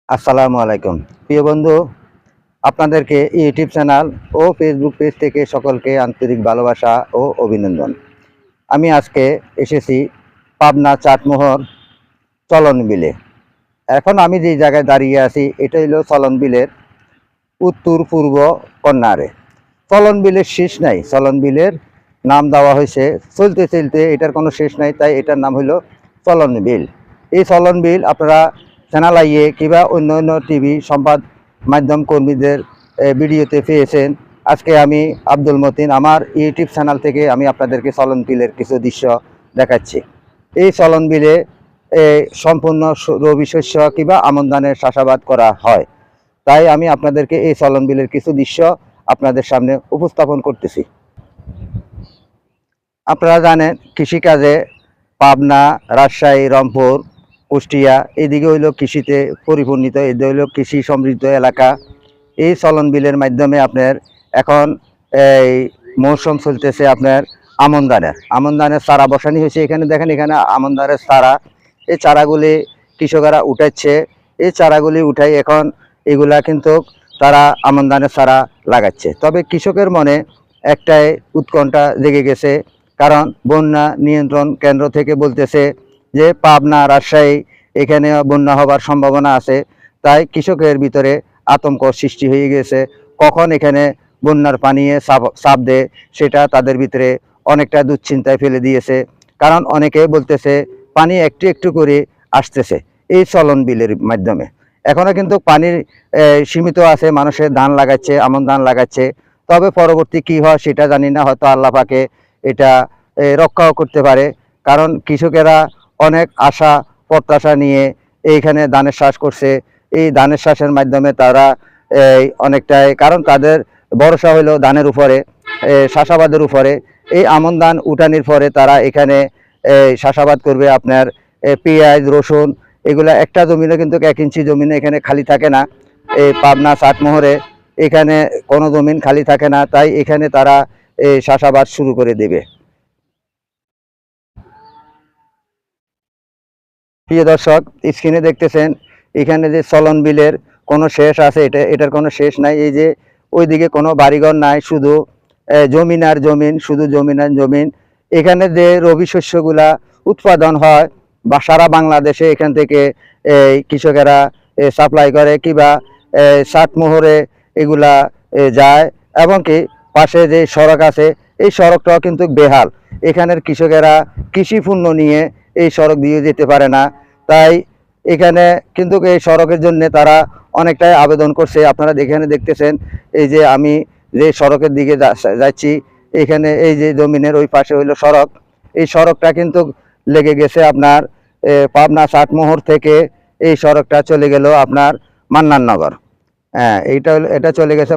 আসসালামু আলাইকুম প্রিয় বন্ধু, আপনাদেরকে ইউটিউব চ্যানেল ও ফেসবুক পেজ থেকে সকলকে আন্তরিক ভালোবাসা ও অভিনন্দন। আমি আজকে এসেছি পাবনা চাটমোহর চলন বিলে। এখন আমি যে জায়গায় দাঁড়িয়ে আছি এটা হলো চলন বিলের উত্তর পূর্ব কর্নারে। চলন বিলের শেষ নাই, চলন বিলের নাম দেওয়া হয়েছে চলতে চলতে এটার কোনো শেষ নাই, তাই এটার নাম হলো চলন বিল। এই চলন বিল আপনারা চ্যানেল আইয়ে কিংবা অন্য অন্য টিভি সংবাদ মাধ্যম কর্মীদের ভিডিওতে পেয়েছেন। আজকে আমি আব্দুল মতিন আমার ইউটিউব চ্যানেল থেকে আমি আপনাদেরকে চলন বিলের কিছু দৃশ্য দেখাচ্ছি। এই চলন বিলে সম্পূর্ণ রবি শস্য কিংবা আমন ধানের চাষাবাদ করা হয়, তাই আমি আপনাদেরকে এই চলন বিলের কিছু দৃশ্য আপনাদের সামনে উপস্থাপন করতেছি। আপনারা জানেন কৃষিকাজে পাবনা, রাজশাহী, রংপুর, কুষ্টিয়া এদিকে হইল কৃষিতে পরিপূর্ণিত, এদিকে হইল কৃষি সমৃদ্ধ এলাকা। এই চলন বিলের মাধ্যমে আপনার এখন এই মৌসুম চলতেছে আপনার আমন ধানের চারা বসানি হয়েছে। এখানে দেখেন, এখানে আমন ধানের চারা, এই চারাগুলি কৃষকেরা উঠাচ্ছে। এই চারাগুলি উঠাই এখন এগুলা কিন্তু তারা আমন ধানের চারা লাগাচ্ছে। তবে কৃষকের মনে একটাই উৎকণ্ঠা জেগে গেছে, কারণ বন্যা নিয়ন্ত্রণ কেন্দ্র থেকে বলতেছে যে পাবনা, রাজশাহী এখানে বন্যা হবার সম্ভাবনা আছে। তাই কৃষকের ভিতরে আতঙ্ক সৃষ্টি হয়ে গেছে, কখন এখানে বন্যার পানি চাপ দেয় সেটা তাদের ভিতরে অনেকটা দুশ্চিন্তায় ফেলে দিয়েছে। কারণ অনেকে বলতেছে পানি একটু একটু করে আসতেছে এই চলন বিলের মাধ্যমে। এখনো কিন্তু পানির সীমিত আছে, মানুষের ধান লাগাচ্ছে, আমন ধান লাগাচ্ছে। তবে পরবর্তী কি হয় সেটা জানি না, হয়তো আল্লাহ পাকে এটা রক্ষাও করতে পারে। কারণ কৃষকেরা অনেক আশা প্রত্যাশা নিয়ে এইখানে ধানের চাষ করছে। এই ধানের চাষের মাধ্যমে তারা অনেকটাই, কারণ তাদের ভরসা হলো ধানের উপরে, চাষাবাদের উপরে। এই আমন ধান উঠানির পরে তারা এখানে চাষাবাদ করবে আপনার পেঁয়াজ, রসুন এগুলা। একটা জমিনে কিন্তু 1 ইঞ্চি জমিনে এখানে খালি থাকে না। এই পাবনা চাটমোহরে এখানে কোনো জমিন খালি থাকে না, তাই এখানে তারা চাষাবাদ শুরু করে দেবে। প্রিয় দর্শক, স্ক্রিনে দেখতেছেন এখানে যে চলন বিলের কোনো শেষ আছে, এটার কোনো শেষ নাই। এই যে ওইদিকে কোনো বাড়িঘর নাই, শুধু জমিন আর জমিন, শুধু জমিন আর জমিন। এখানে যে রবি শস্যগুলা উৎপাদন হয় বা সারা বাংলাদেশে এখান থেকে কৃষকেরা সাপ্লাই করে কিংবা চাটমোহরে এগুলা যায়। এবং কি পাশে যে সড়ক আছে এই সড়কটাও কিন্তু বেহাল। এখানের কৃষকেরা কৃষি পণ্য নিয়ে এই সড়ক দিয়ে যেতে পারে না, তাই এখানে কিন্তু এই সড়কের জন্য তারা অনেকটাই আবেদন করছে। আপনারা এখানে দেখতেছেন এই যে আমি যে সড়কের দিকে যাচ্ছি, এখানে এই যে জমিনের ওই পাশে হইলো সড়ক। এই সড়কটা কিন্তু লেগে গেছে আপনার পাবনা চাটমোহর থেকে এই সড়কটা চলে গেল আপনার মান্নাননগর। হ্যাঁ, এটা চলে গেছে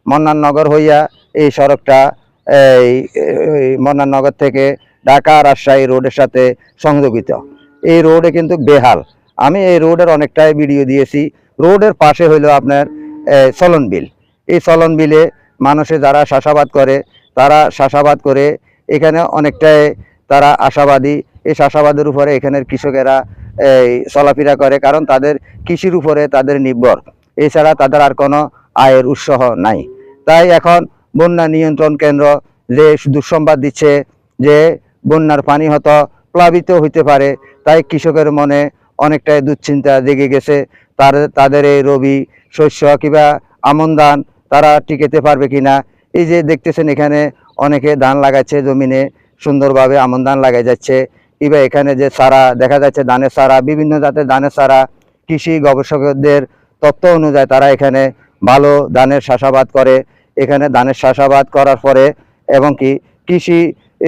মন্নাননগর হইয়া এই সড়কটা এই মন্নাননগর থেকে ঢাকা রাজশাহী রোডের সাথে সংযোগিত। এই রোডে কিন্তু বেহাল। আমি এই রোডের অনেকটাই ভিডিও দিয়েছি। রোডের পাশে হইলো আপনার চলন বিল। এই চলন বিলে মানুষে যারা চাষাবাদ করে তারা চাষাবাদ করে এখানে অনেকটাই তারা আশাবাদী। এই চাষাবাদের উপরে এখানের কৃষকেরা চলাফেরা করে, কারণ তাদের কৃষির উপরে তাদের নির্ভর, এছাড়া তাদের আর কোনো আয়ের উৎস নাই। তাই এখন বন্যা নিয়ন্ত্রণ কেন্দ্র যে দুঃসংবাদ দিচ্ছে যে বন্যার পানি হয়তো প্লাবিত হইতে পারে, তাই কৃষকের মনে অনেকটাই দুশ্চিন্তা জেগে গেছে। তাদের এই রবি শস্য কিংবা আমন ধান তারা টিকেতে পারবে কিনা। এই যে দেখতেছেন এখানে অনেকে ধান লাগাচ্ছে, জমিনে সুন্দরভাবে আমন ধান লাগাই যাচ্ছে। কিংবা এখানে যে চারা দেখা যাচ্ছে, ধানের চারা, বিভিন্ন জাতের ধানের চারা, কৃষি গবেষকদের তথ্য অনুযায়ী তারা এখানে ভালো ধানের চাষাবাদ করে। এখানে ধানের চাষাবাদ করার পরে এবং কি কৃষি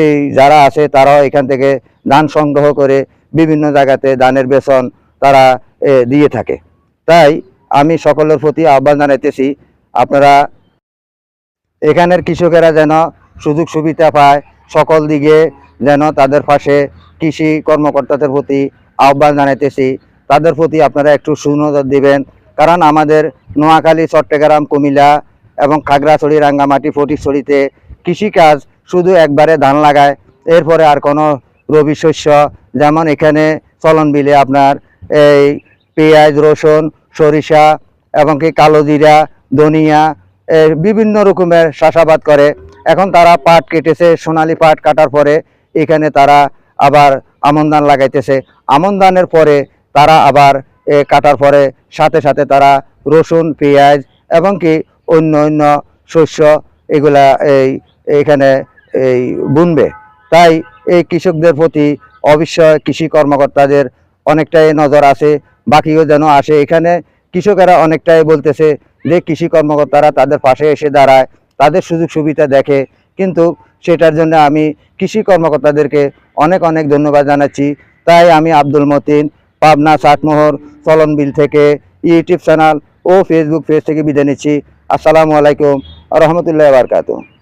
এই যারা আছে তারাও এখান থেকে ধান সংগ্রহ করে বিভিন্ন জায়গাতে ধানের বেতন তারা দিয়ে থাকে। তাই আমি সকলের প্রতি আহ্বান জানাইতেছি, আপনারা এখানের কৃষকেরা যেন সুযোগ সুবিধা পায়, সকল দিকে যেন তাদের পাশে কৃষি কর্মকর্তাদের প্রতি আহ্বান জানাইতেছি, তাদের প্রতি আপনারা একটু সুনজর দিবেন। কারণ আমাদের নোয়াখালী, চট্টগ্রাম, কুমিল্লা এবং খাগড়াছড়ি, রাঙ্গামাটি, ফটিকছড়িতে কৃষিকাজ শুধু একবারে ধান লাগায়, এরপরে আর কোনো রবি শস্য, যেমন এখানে চলন বিলে আপনার এই পেঁয়াজ, রসুন, সরিষা এবং কি কালো জিরা, ধনিয়া, বিভিন্ন রকমের চাষাবাদ করে। এখন তারা পাট কেটেছে, সোনালী পাট কাটার পরে এখানে তারা আবার আমন ধান লাগাইতেছে। আমন ধানের পরে তারা আবার কাটার পরে সাথে সাথে তারা রসুন, পেঁয়াজ এবং কি অন্য অন্য শস্য এগুলা এখানে বুনবে। তাই এই কৃষকদের প্রতি অবশ্যই কৃষি কর্মকর্তাদের অনেকটাই নজর আছে, বাকিও যেন আসে। এখানে কৃষকেরা অনেকটাই বলতেছে যে কৃষি কর্মকর্তারা তাদের পাশে এসে দাঁড়ায়, তাদের সুযোগ সুবিধা দেখে, কিন্তু সেটার জন্য আমি কৃষি কর্মকর্তাদেরকে অনেক অনেক ধন্যবাদ জানাচ্ছি। তাই আমি আব্দুল মতিন, পাবনা চাটমোহর চলন বিল থেকে ইউটিউব চ্যানেল ও ফেসবুক পেজ থেকে বিদায় নিচ্ছি। আসসালামু আলাইকুম রহমতুল্লাহ বারকাতুহু।